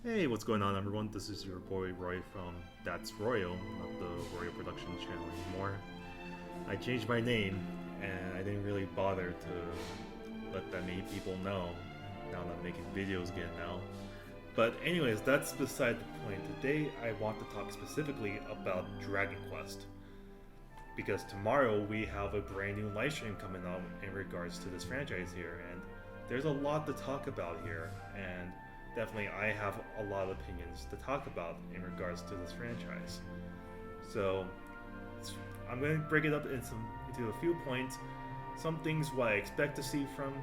Hey, what's going on, everyone? This is your boy Roy from That's Royal, not the Royal Production channel anymore. I changed my name, and I didn't really bother to let that many people know. Now that I'm making videos again now. But anyways, that's beside the point. Today, I want to talk specifically about Dragon Quest. Because tomorrow we have a brand new live stream coming out in regards to this franchise here, and there's a lot to talk about here, and definitely I have a lot of opinions to talk about in regards to this franchise. So I'm going to break it up into a few points, some things what I expect to see from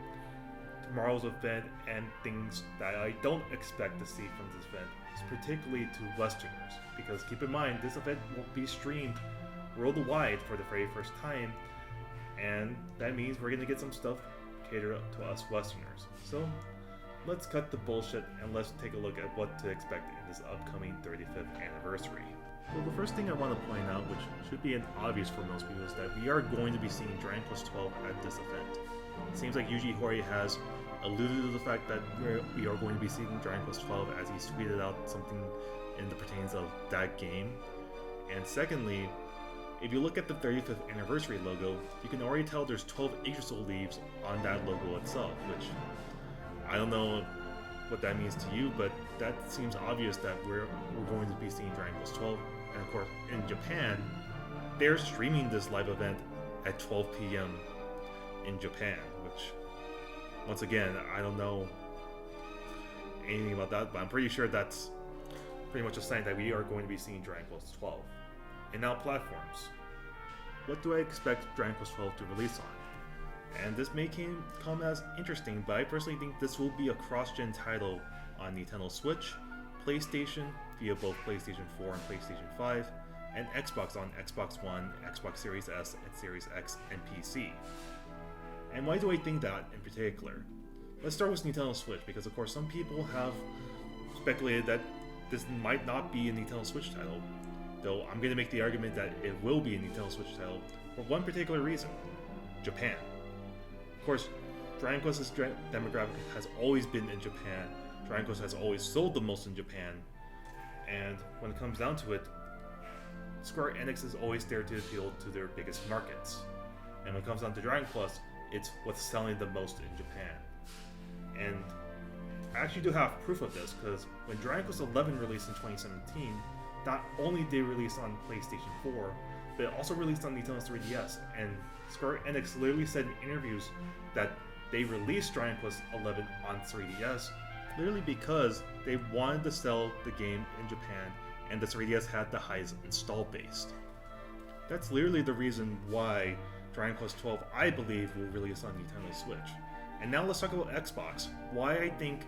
tomorrow's event, and things that I don't expect to see from this event, particularly to Westerners. Because keep in mind, this event won't be streamed worldwide for the very first time, and that means we're going to get some stuff catered to us Westerners. So let's cut the bullshit and let's take a look at what to expect in this upcoming 35th anniversary. So the first thing I want to point out, which should be obvious for most people, is that we are going to be seeing Dragon Quest XII at this event. It seems like Yuji Horii has alluded to the fact that we are going to be seeing Dragon Quest XII as he's tweeted out something in the pertains of that game. And secondly, if you look at the 35th anniversary logo, you can already tell there's 12 Yggdrasil leaves on that logo itself, which I don't know what that means to you, but that seems obvious that we're going to be seeing Dragon Quest XII. And of course, in Japan, they're streaming this live event at 12 p.m. in Japan, which, once again, I don't know anything about that, but I'm pretty sure that's pretty much a sign that we are going to be seeing Dragon Quest XII. And now platforms. What do I expect Dragon Quest XII to release on? And this may come as interesting, but I personally think this will be a cross-gen title on Nintendo Switch, PlayStation via both PlayStation 4 and PlayStation 5, and Xbox on Xbox One, Xbox Series S, and Series X, and PC. And why do I think that in particular? Let's start with Nintendo Switch, because of course some people have speculated that this might not be a Nintendo Switch title, though I'm going to make the argument that it will be a Nintendo Switch title for one particular reason: Japan. Of course, Dragon Quest's demographic has always been in Japan. Dragon Quest has always sold the most in Japan, and when it comes down to it, Square Enix is always there to appeal to their biggest markets. And when it comes down to Dragon Quest, it's what's selling the most in Japan. And I actually do have proof of this, because when Dragon Quest XI released in 2017, not only did it release on PlayStation 4, but it also released on Nintendo 3DS, and Square Enix literally said in interviews that they released Dragon Quest XI on 3DS literally because they wanted to sell the game in Japan, and the 3DS had the highest install base. That's literally the reason why Dragon Quest XII, I believe, will release on Nintendo Switch. And now let's talk about Xbox. Why I think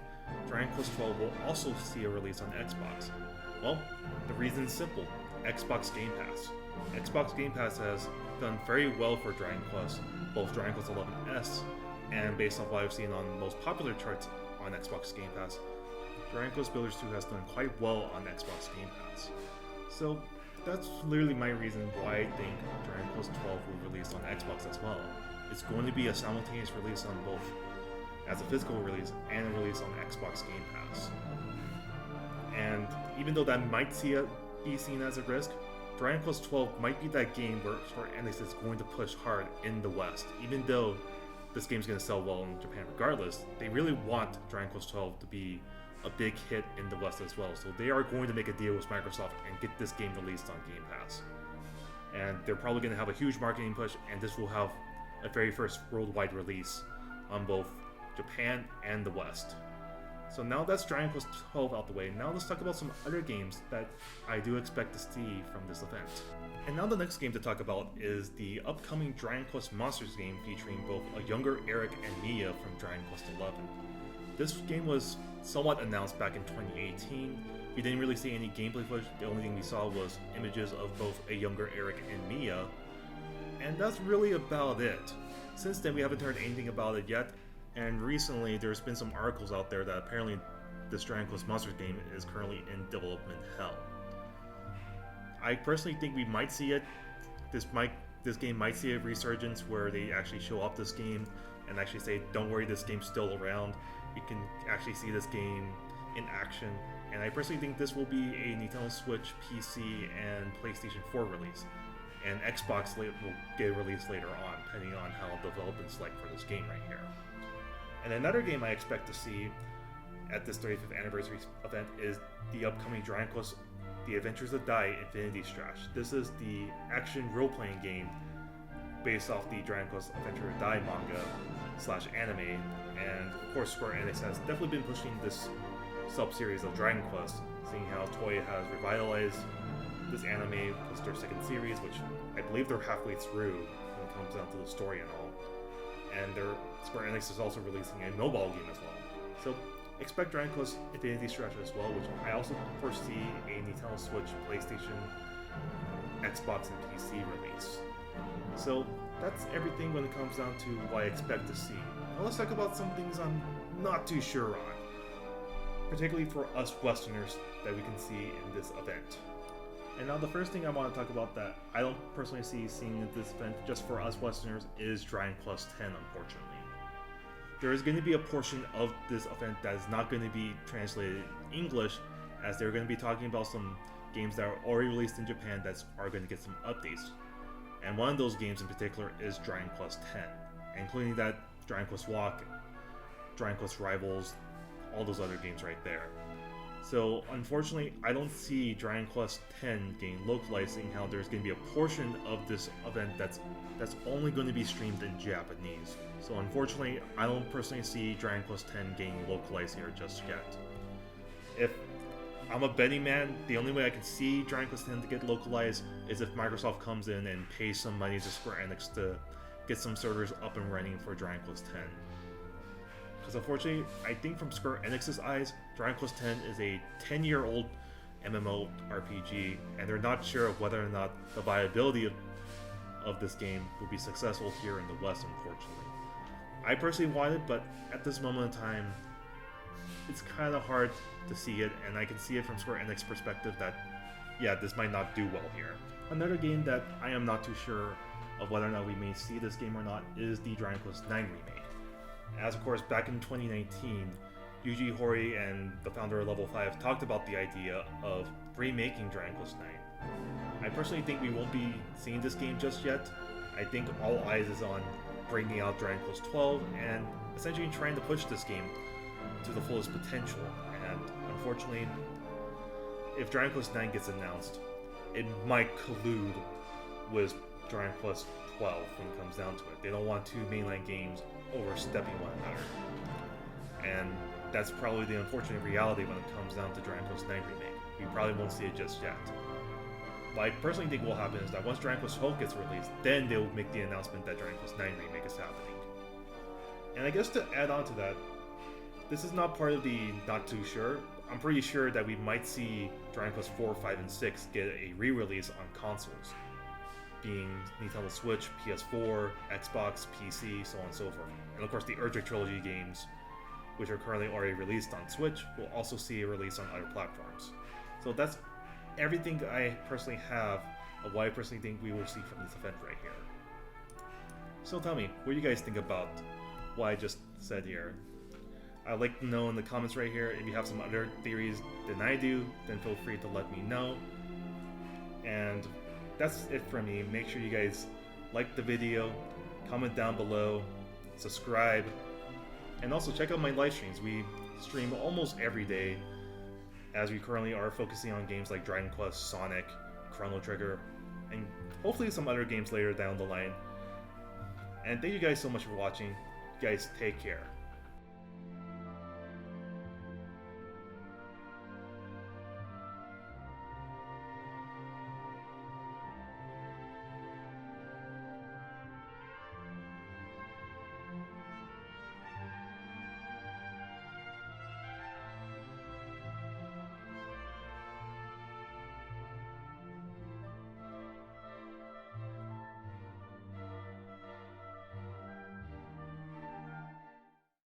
Dragon Quest XII will also see a release on Xbox. Well, the reason is simple: Xbox Game Pass. Xbox Game Pass has done very well for Dragon Quest, both Dragon Quest XI S, and based on what I've seen on most popular charts on Xbox Game Pass, Dragon Quest Builders 2 has done quite well on Xbox Game Pass. So that's literally my reason why I think Dragon Quest XII will release on Xbox as well. It's going to be a simultaneous release on both, as a physical release and a release on Xbox Game Pass. And even though that might be seen as a risk, Dragon Quest XII might be that game where Square Enix is going to push hard in the West. Even though this game's going to sell well in Japan regardless, they really want Dragon Quest XII to be a big hit in the West as well. So they are going to make a deal with Microsoft and get this game released on Game Pass. And they're probably going to have a huge marketing push, and this will have a very first worldwide release on both Japan and the West. So now that's Dragon Quest XII out the way, now let's talk about some other games that I do expect to see from this event. And now the next game to talk about is the upcoming Dragon Quest Monsters game featuring both a younger Eric and Mia from Dragon Quest XI. This game was somewhat announced back in 2018. We didn't really see any gameplay footage. The only thing we saw was images of both a younger Eric and Mia, and that's really about it. Since then, we haven't heard anything about it yet, and recently there's been some articles out there that apparently this Dragon Quest Monsters game is currently in development hell. I personally think we might see it. This game might see a resurgence where they actually show off this game and actually say, don't worry, this game's still around. You can actually see this game in action and I personally think this will be a Nintendo Switch, PC, and PlayStation 4 release, and Xbox will get released later on, depending on how development's like for this game right here. And another game I expect to see at this 35th anniversary event is the upcoming Dragon Quest: The Adventures of Dai Infinity Strash. This is the action role-playing game based off the Dragon Quest Adventure of Dai manga / anime, and of course Square Enix has definitely been pushing this sub-series of Dragon Quest, seeing how Toei has revitalized this anime with their second series, which I believe they're halfway through when it comes down to the story and all. And Square Enix is also releasing a mobile game as well. So expect Dragon Quest Infinity Strash as well, which I also foresee a Nintendo Switch, PlayStation, Xbox, and PC release. So that's everything when it comes down to what I expect to see. Now let's talk about some things I'm not too sure on, particularly for us Westerners that we can see in this event. And now the first thing I want to talk about that I don't personally see seeing at this event just for us Westerners is Dragon Quest X, unfortunately. There is going to be a portion of this event that is not going to be translated in English, as they're going to be talking about some games that are already released in Japan that are going to get some updates. And one of those games in particular is Dragon Quest X, including that Dragon Quest Walk, Dragon Quest Rivals, all those other games right there. So unfortunately, I don't see Dragon Quest X getting localized, seeing how there's going to be a portion of this event that's only going to be streamed in Japanese. So unfortunately, I don't personally see Dragon Quest X getting localized here just yet. If I'm a betting man, the only way I can see Dragon Quest X to get localized is if Microsoft comes in and pays some money to Square Enix to get some servers up and running for Dragon Quest X. Because unfortunately, I think from Square Enix's eyes, Dragon Quest X is a 10-year-old MMORPG, and they're not sure of whether or not the viability of this game will be successful here in the West, unfortunately. I personally want it, but at this moment in time, it's kind of hard to see it, and I can see it from Square Enix's perspective that, yeah, this might not do well here. Another game that I am not too sure of whether or not we may see this game or not is the Dragon Quest IX remake. As of course, back in 2019, Yuji Horii and the founder of Level 5 talked about the idea of remaking Dragon Quest IX. I personally think we won't be seeing this game just yet. I think all eyes is on bringing out Dragon Quest 12 and essentially trying to push this game to the fullest potential. And unfortunately, if Dragon Quest IX gets announced, it might collude with Dragon Quest 12 when it comes down to it. They don't want two mainline games overstepping one another. And that's probably the unfortunate reality when it comes down to Dragon Quest IX remake. We probably won't see it just yet. What I personally think will happen is that once Dragon Quest 12 gets released, then they'll make the announcement that Dragon Quest IX remake is happening. And I guess to add on to that, this is not part of the not too sure. I'm pretty sure that we might see Dragon Quest 4, 5, and 6 get a re-release on consoles, being Nintendo Switch, PS4, Xbox, PC, so on and so forth. And of course the Erdrick Trilogy games, which are currently already released on Switch, will also see a release on other platforms. So that's everything I personally have of what I personally think we will see from this event right here. So tell me, what do you guys think about what I just said here? I'd like to know in the comments right here. If you have some other theories than I do, then feel free to let me know. And that's it from me. Make sure you guys like the video, comment down below, subscribe, and also check out my live streams. We stream almost every day, as we currently are focusing on games like Dragon Quest, Sonic, Chrono Trigger, and hopefully some other games later down the line. And thank you guys so much for watching. You guys take care.